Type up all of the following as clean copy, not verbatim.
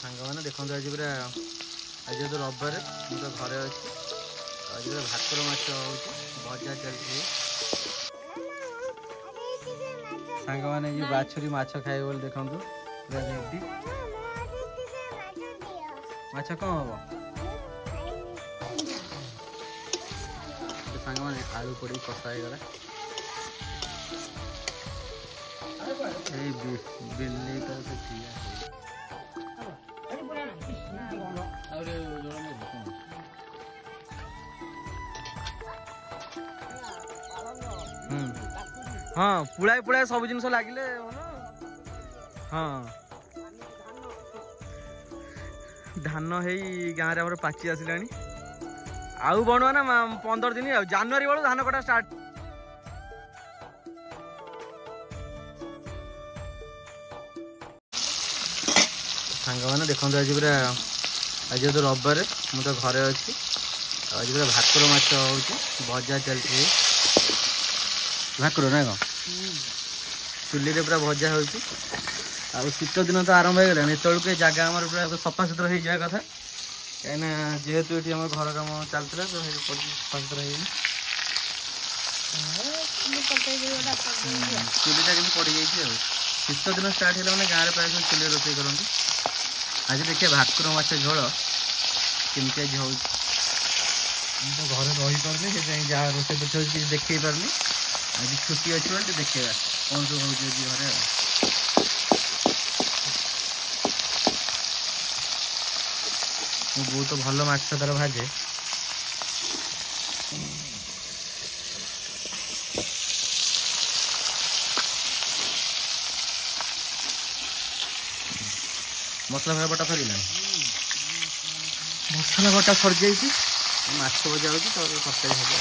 सांग मैंने देखो आज पूरा आज तो रविवार मुझे घरे अच्छी आज पूरा भाकुर माछ भजा चलती सांग मैंने ये बाछुरी माछ खाए बोले देखो पूरा रेडी माछ कौन हम सांग मैंने आलू पड़ी कषा होगा बिल्ली का हाँ पुड़ाए पुड़ाए सब जिन लगिले हाँ धान गाँव में पाची आसला आउ बनवा ना 15 दिन जनवरी बेलू धान कटा स्टार्ट सांग मैंने देखो आज पूरा आज तो रविवार मुझे घरे अच्छी आज पूरा भाकुर माछ भजा चलती भाकुर ना कौन चुली पूरा भजा हो शीत दिन तो आरंभ हो गला ये जगह आम पूरा सफा सुतरा हो जाए कथा कहीं जेहेतु ये घर कम चलता तो सफा सुतरा चुलीटा कि पड़ जाए शीत दिन स्टार्ट है मैंने गाँव में प्राय चुली रोषे करते आज देखिए भाकुर माछ झोल केमती आज हो घर रही पारे जहाँ रोषे पीछे किसी देखे पारनी आज छुट्टी अच्छी बोले देखा कौन सब हो घरे बहुत भल माछ तार भाजे मसला बटा सर मसला बटा सर जाइए माछ भजा हो तरकारी भजा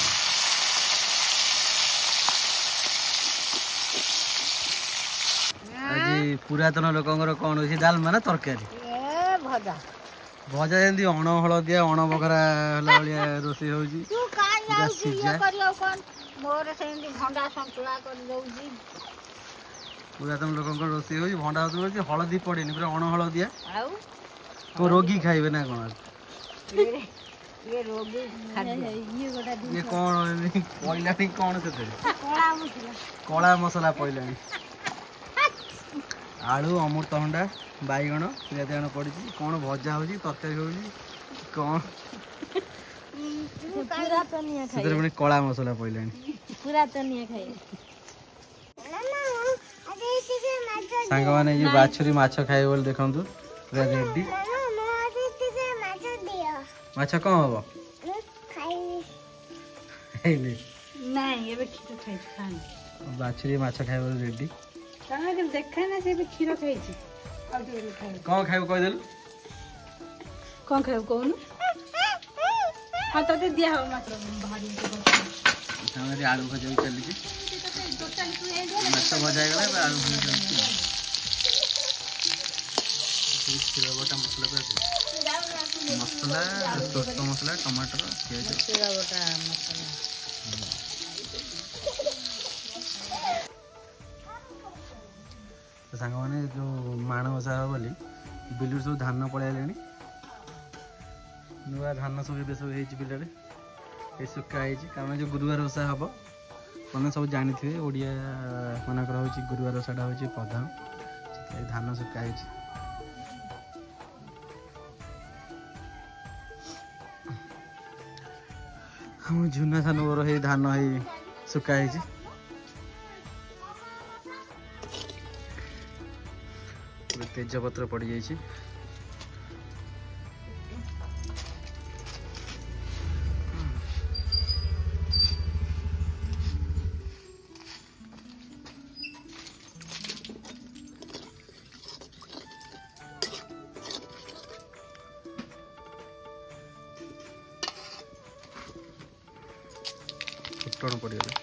आज पुरातन लोकंर कौन हो डालमा ना तरकारी भजा भजा जमी अण हलदिया अण बखरा भाया रोषे हो पुरातन लोक रोषे हो भंडा हलदी पड़े पूरा अण हलदिया तो रोगी खाइबे ना कौन ये कौन पहला कौन से कला मसला पहला आलू अमृतभंडा बैगण पियाज पड़ी कौन भजा हो तरकारी हो कौन कला मसला पड़े सांग मैंने ये बाछुरी माछ खाए बोले देखो पूरा रेडी माछ कौन हम बाछुरी माछ खाए बोले रेडी देखा ना से क्षीर खाई कौन खाइब कहदेलु कौन खाइब कहून हाँ तो दिया हो मात्र भारी आलू भजा भी चली माछ भजा गला आलू भजा चलती क्षीर बटा मसला मसला सोट मसला टमाटर पियाज क्षीर बटा मसला सांग मैंने जो माणवसा हम बोली बिलू सब धान पड़े नुआ धान सब सब बिल सुखाई कारण जो गुरुवार ओषा हम मैंने सब जानी थे ओडिया मानकर हूँ गुरुवार ओषाटा हूँ प्रधान से धान सुखाई हम झुना सान मोर धान सुखाई तेजपत्र पड़ जाइए फुटण पड़गला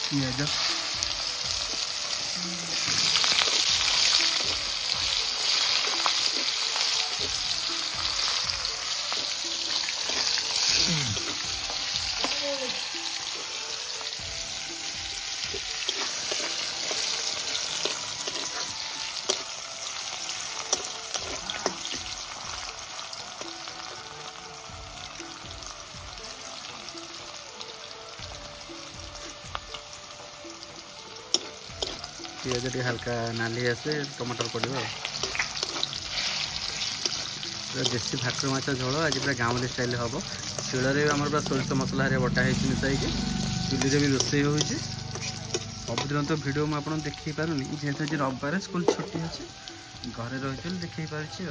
पियाज पिज टे हल्का नाली आसे टमाटर पड़ो देसी भाकुर माछ झोल आज पूरा गाँवली स्टाइल हम शिଳରେ आम पूरा सोरिष मसला हरिया बटा होती मिसाइक चुली भी रोषे हो सबुदिन तो भिडियो मुझे देखी पारूनी जेहेतु आज रविवार स्कूल छुट्टी अच्छे घरे रही देखी पार्टी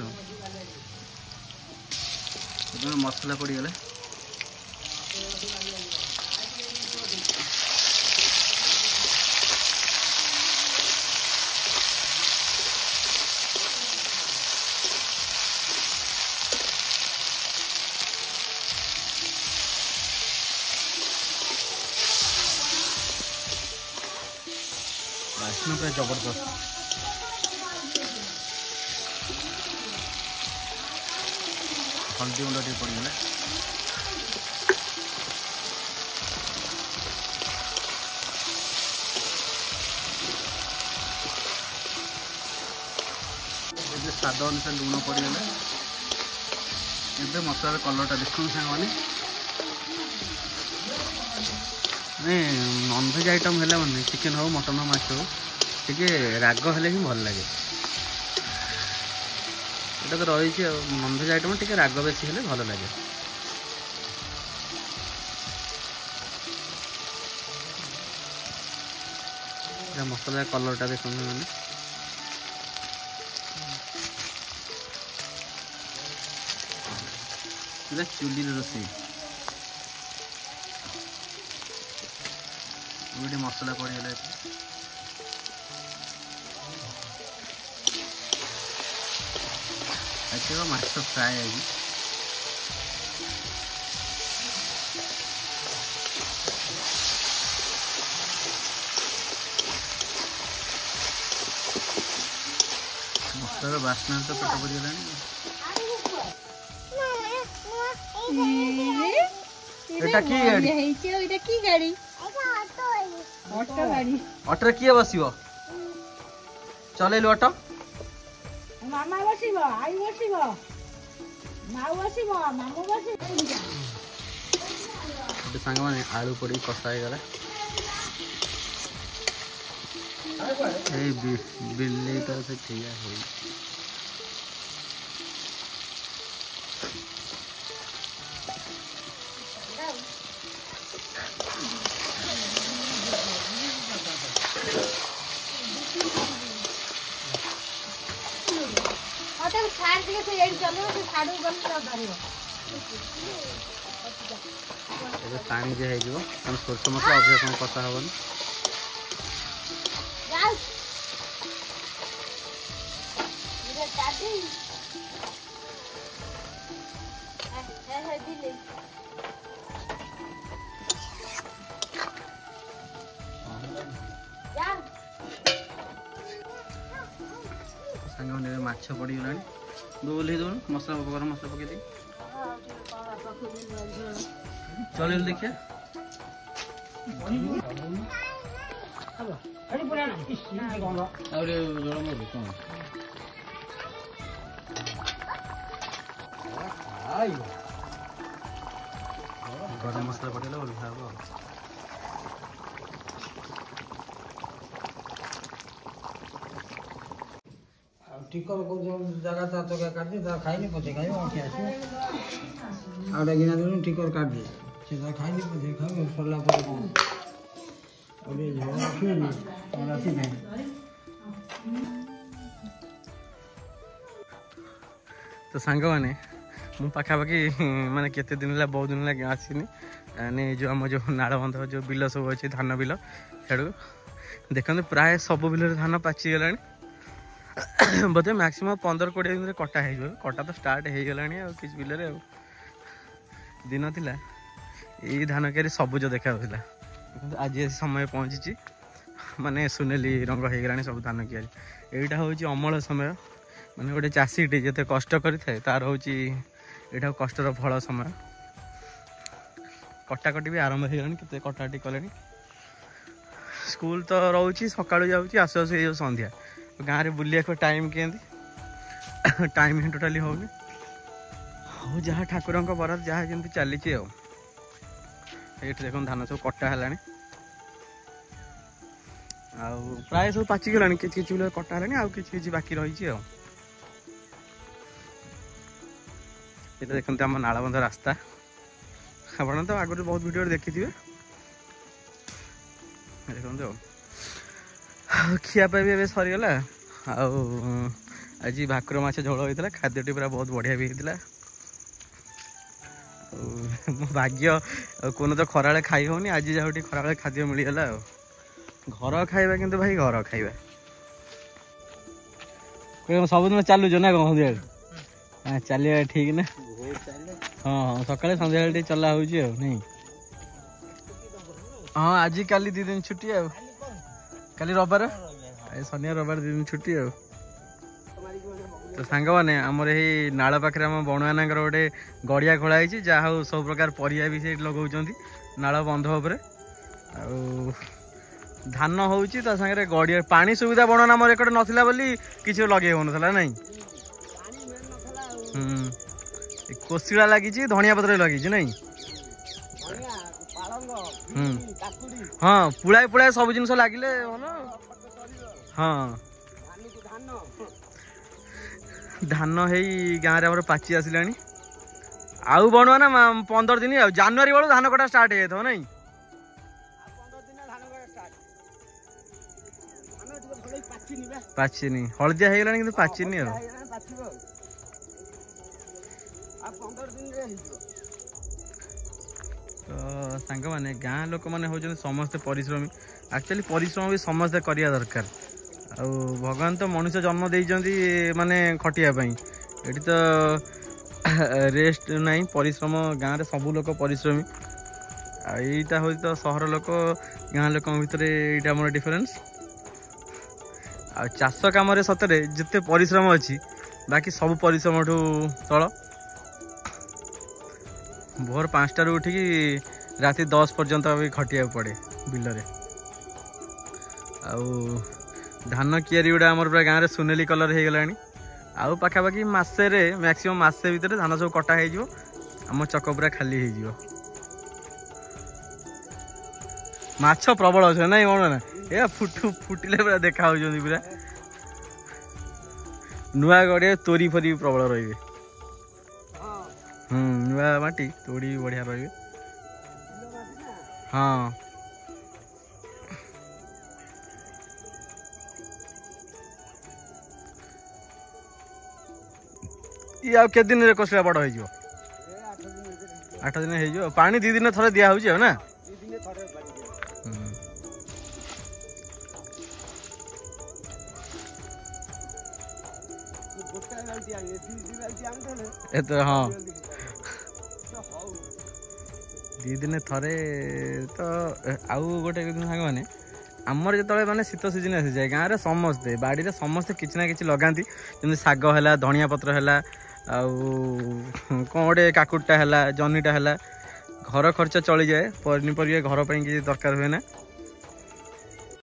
मसला पड़गला बास्ना पूरा जबरदस्त हल्दी गुंड टे पड़गला स्वाद अनुसार लुण पड़गला ए मसलार कलरटा देखो सांग मैंने नॉनभेज आइटम है मैंने चिकेन हो मटन हो माछ हो टे राग हेले ही भल लगे ये तो रही नॉनभेज आइटम टे राग बेसी हेले भल लगे मसला कलरटा देखो मैंने चुली रोषे गोटे मसला पड़गला माछ फ्राए आज मसलार बास्ना तो पेट पड़गला अटो किए बस चलैलु अटो मामा बसिब आई बसिब माऊ बसिब मामू बसिब सांग मैंने आलू पड़ी कषा गला बिल्ली तो से ठीक है पानी जे हो सोरष मसला अधिक समय कषा हेनी सांग माछ पड़गला ओल्हे दौन मसला गरम मसला पकई दे चल देखिए गरम मसला पड़ेगा ओल्हा हम टिकर को जो जगह था तो क्या काट दे खाई नहीं पचे खाई क्या आधा गिना दे टिकर काट दे सीधा खाई नहीं पचे खाओ सरला पर और ये जो क्यों नहीं और आती नहीं तो सांग मैंने मु पाखापाखि माने केते दिन ला बहुत दिन लगे आसीनी ने जो आम जो नाड़ बंध जो बिल सब अच्छे धान बिल सियाड़ देखते प्राय सब बिल धान पाची गलानी बोधे मैक्सिमम 15-20 दिन कटा हो कटा तो स्टार्ट हो गला कि बिल दिन थिला यही धान क्यारी सबुज देखा आज समय पहुँची माने सुनेली रंग हो गला सब धान क्यारी यहाँ हूँ अमल समय माने गोटे चाषीटी जिते कष्ट करें तार हूँ यहाँ कष्टर फल समय कटाकटी भी आरंभ हो गलानी केते कटाकटी कले स्कूल तो रोचे सकाळु जाऊँगी आसु आसु ये संध्या गाँव में बुलिया को टाइम के टाइम ही टोटाली होनी हो जहाँ ठाकुर बरात जहाँ जमी चली ये देख धान सब कटा है ଆଉ ପ୍ରାୟ ସବୁ ପାଚିଗଲାଣି, କିଛି କିଛି ବିଲ କଟା ହେଲାଣି, ଆଉ କିଛି କିଛି ବାକି ରହିଛି। ଆଉ ଏଇଟା ଦେଖନ୍ତୁ ଆମ ନାଳବନ୍ଧ ରାସ୍ତା, ଆପଣ ତ ଆଗରୁ ବହୁତ ଭିଡ଼ିଓରେ ଦେଖିଥିବେ। ଦେଖନ୍ତୁ ଆଉ ଖିଆପିଆ ବି ଏବେ ସରିଗଲା। ଆଉ ଆଜି ଭାକୁର ମାଛ ଝୋଳ ହେଇଥିଲା, ଖାଦ୍ୟଟି ପୁରା ବହୁତ ବଢ଼ିଆ ବି ହେଇଥିଲା। ଆଉ ମୋ ଭାଗ୍ୟ, କୋଉନ ତ ଖରାବେଳେ ଖାଇ ହେଉନି, ଆଜି ଯାହା ଟିକେ ଖରାବେଳେ ଖାଦ୍ୟ ମିଳିଗଲା। ଆଉ ଘର ଖାଇବା କିନ୍ତୁ ଭାଇ ଘର ଖାଇବା। ସବୁଦିନ ଚାଲୁଛ ନା କ'ଣ ସନ୍ଧ୍ୟାବେଳେ? ଚାଲିବା ଠିକ ନା? ହଁ ହଁ, ସକାଳେ ସନ୍ଧ୍ୟାବେଳେ ଟିକେ ଚଲା ହଉଛି ଆଉ ନାଇଁ? ହଁ, ଆଜି କାଲି 2 ଦିନ ଛୁଟି। ଆଉ କାଲି ରବିବାର, ଶନିବାର ରବିବାର 2 ଦିନ ଛୁଟି। ଆଉ ତ ସାଙ୍ଗମାନେ, ଆମର ଏଇ ନାଳ ପାଖରେ ଆମ ବଣୁଆନାଙ୍କର ଗୋଟେ ଗଡ଼ିଆ ଖୋଳା ହେଇଛି। ଯାହା ହଉ ସବୁ ପ୍ରକାର ପରିବା ବି ସେଇଠି ଲଗାଉଛନ୍ତି ନାଳ ବନ୍ଧ ଉପରେ। ଆଉ ଧାନ ହଉଛି, ତା ସାଙ୍ଗରେ ଗଡ଼ିଆ ପାଣି ସୁବିଧା ବଣୁଆନା ଆମର ଏକಡೆ ନଥିଲା ବୋଲି କିଛି ଲଗେଇ ହଉନଥିଲା ନାଇଁ? କୋଶିଳା ଲାଗିଛି, ଧଣିଆ ପତ୍ର ଲାଗିଛି ନାଇଁ? ହଁ, ପୁଳାଏ ପୁଳାଏ ସବୁ ଜିନିଷ ଲାଗିଲେ ଭଲ। ହଁ, ଧାନ ହେଇ ଗାଁରେ ଆମର ପାଚି ଆସିଲାଣି। ଆଉ ବଣୁଆନା 15 ଦିନ, ଆଉ ଜାନୁଆରୀ ବେଳୁ ଧାନ କଟା ଷ୍ଟାର୍ଟ ହେଇଯାଇଥିବ ନାଇଁ? ପାଚିନି, ହଳଦିଆ ହେଇଗଲାଣି କିନ୍ତୁ ପାଚିନି। ଆଉ ତ ସାଙ୍ଗମାନେ, ଗାଁ ଲୋକମାନେ ହଉଛନ୍ତି ସମସ୍ତେ ପରିଶ୍ରମୀ। ଆକ୍ଚୁଆଲି ପରିଶ୍ରମ ବି ସମସ୍ତେ କରିବା ଦରକାର। ଆଉ ଭଗବାନ ତ ମଣିଷ ଜନ୍ମ ଦେଇଛନ୍ତି ମାନେ ଖଟିବା ପାଇଁ। ଏଠି ତ ରେଷ୍ଟ ନାହିଁ, ପରିଶ୍ରମ। ଗାଁରେ ସବୁ ଲୋକ ପରିଶ୍ରମୀ। ଆଉ ଏଇଟା ହଉଛି ତ ସହର ଲୋକ ଗାଁ ଲୋକଙ୍କ ଭିତରେ ଏଇଟା ଆମର ଡିଫରେନ୍ସ। ଆଉ ଚାଷ କାମରେ ସତରେ ଯେତେ ପରିଶ୍ରମ ଅଛି, ବାକି ସବୁ ପରିଶ୍ରମଠୁ ତଳ। ଭୋର 5ଟାରୁ ଉଠିକି ରାତି 10 ପର୍ଯ୍ୟନ୍ତ ବି ଖଟିବାକୁ ପଡ଼େ ବିଲରେ। ଆଉ ଧାନ କିଆରି ଗୁଡ଼ା ଆମର ପୁରା ଗାଁରେ ସୁନେଲି କଲର ହେଇଗଲାଣି। ଆଉ ପାଖାପାଖି ମାସେରେ, ମ୍ୟାକ୍ସିମମ୍ ମାସେ ଭିତରେ ଧାନ ସବୁ କଟା ହେଇଯିବ, ଆମ ଚକ ପୁରା ଖାଲି ହେଇଯିବ। ମାଛ ପ୍ରବଳ ଅଛନ୍ତି ନାଇଁ ବଣୁଆନା? ଏ ଫୁଟିଲେ ପୁରା ଦେଖା ହଉଛନ୍ତି ପୁରା। ନୂଆ ଗଡ଼ିଆ ତୋରି ଫୋରି ପ୍ରବଳ ରହିବେ। ନୂଆ ମାଟି ତୋଡ଼ି ବଢ଼ିଆ ରହିବେ। ହଁ, ଇଏ ଆଉ କେତେ ଦିନରେ କୋଶିଳା ବଡ଼ ହେଇଯିବ? 8 ଦିନ ହେଇଯିବ। ପାଣି 2 ଦିନ ଥରେ ଦିଆ ହଉଛି ଆଉ ନା? ଏତେ ହଁ, 2 ଦିନେ ଥରେ। ତ ଆଉ ଗୋଟେ ସାଙ୍ଗମାନେ, ଆମର ଯେତେବେଳେ ମାନେ ଶୀତ ସିଜିନ ଆସିଯାଏ, ଗାଁରେ ସମସ୍ତେ ବାଡ଼ିରେ ସମସ୍ତେ କିଛି ନା କିଛି ଲଗାନ୍ତି। ଯେମିତି ଶାଗ ହେଲା, ଧଣିଆ ପତ୍ର ହେଲା, ଆଉ କ'ଣ ଗୋଟେ କାକୁଡ଼ିଟା ହେଲା, ଜହ୍ନିଟା ହେଲା, ଘର ଖର୍ଚ୍ଚ ଚଳିଯାଏ। ପନିପରିବା ଘର ପାଇଁ କିଛି ଦରକାର ହୁଏ ନା।